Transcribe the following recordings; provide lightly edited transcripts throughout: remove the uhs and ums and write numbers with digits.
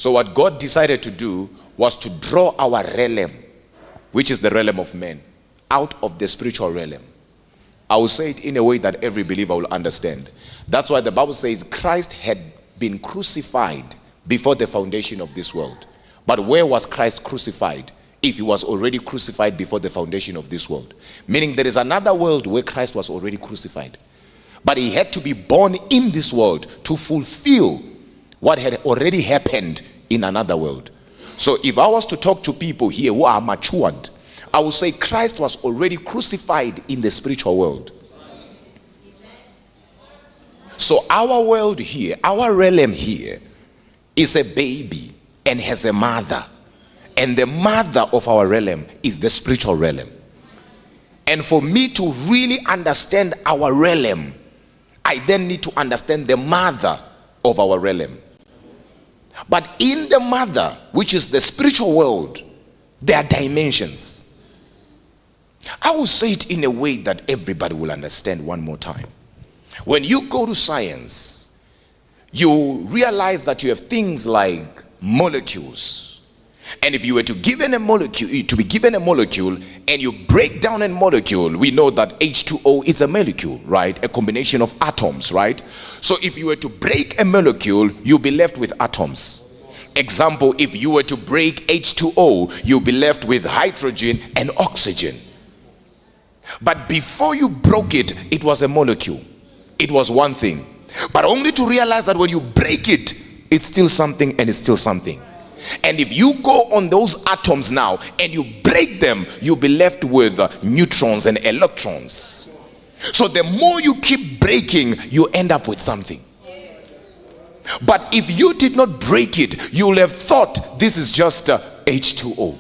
So what God decided to do was to draw our realm, which is the realm of men, out of the spiritual realm. I will say it in a way that every believer will understand. That's why the Bible says Christ had been crucified before the foundation of this world. But where was Christ crucified if he was already crucified before the foundation of this world? Meaning there is another world where Christ was already crucified. But he had to be born in this world to fulfill what had already happened in another world. So if I was to talk to people here who are matured, I would say Christ was already crucified in the spiritual world. So our world here, our realm here, is a baby and has a mother. And the mother of our realm is the spiritual realm. And for me to really understand our realm, I then need to understand the mother of our realm. But in the mother, which is the spiritual world, there are dimensions. I will say it in a way that everybody will understand one more time. When you go to science, you realize that you have things like molecules. And if you were to be given a molecule and you break down a molecule, we know that H2O is a molecule, right? A combination of atoms, right? So if you were to break a molecule, you'll be left with atoms. Example, if you were to break H2O, you'll be left with hydrogen and oxygen. But before you broke it, it was a molecule. It was one thing. But only to realize that when you break it, it's still something and it's still something. And if you go on those atoms now and you break them, you'll be left with neutrons and electrons. So the more you keep breaking, you end up with something. But if you did not break it, you will have thought this is just H2O.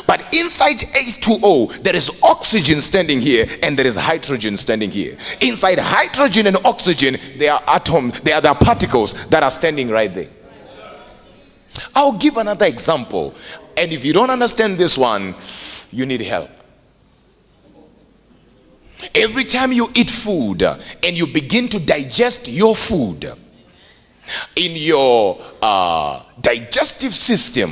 But inside H2O, there is oxygen standing here and there is hydrogen standing here. Inside hydrogen and oxygen, there are atoms, there are particles that are standing right there. I'll give another example. And if you don't understand this one, you need help. Every time you eat food and you begin to digest your food, in your digestive system,